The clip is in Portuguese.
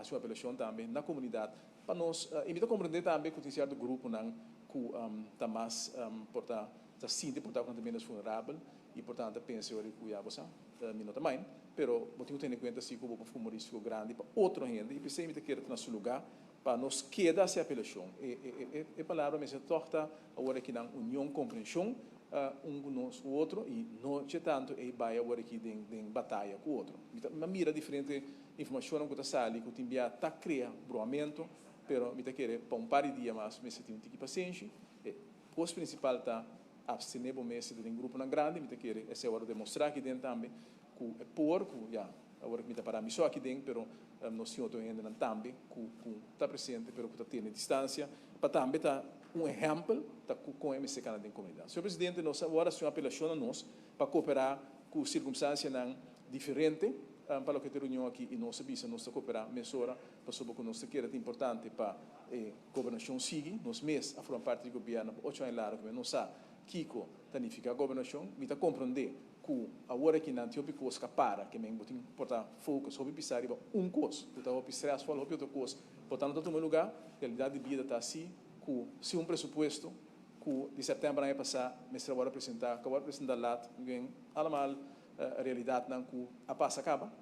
a sua apelação também na comunidade para nós evita compreender também que tem certo grupo não que tá mais porta tá sim porta com também vulnerável e portanto penso que já você minuto também pero botinho ter em conta se como um risco grande para outro gente e pensei me que no seu lugar para nos queda essa apelação e palavra me se torta agora que na união compreensão o outro e não é tanto e vai agora aqui em batalha com o outro mas mira diferente informação que está ali que o timbiá está cria broamento pero me querer para par de dia mais me se tem que paciência e o principal está abstener o mês de um grupo na grande me querer essa hora demonstrar que dentro também que é porco já agora me para mim só aqui dentro pero nós senhor ainda não também que está presente pero que está tendo distância para também tá exemplo tá com o MC Canadá em comunidade. Senhor presidente, nós agora se apelação a nós para cooperar com circunstâncias não diferente para o que ter união aqui e nós sabemos nós cooperar mesora para sobre que nós quer é importante para governação siga nós mês a formar parte do governo 8 anos lá que nós sabe Kiko tanifica a governação me tá compreender que agora que não tem coisa capara que me botar portar foco sobre pisar coisa então o pisar as folhas outra coisa portanto todo lugar a realidade de vida está assim que se presupuesto que de setembro ano passado me acabou de apresentar lá alguém a realidade não que a passa acaba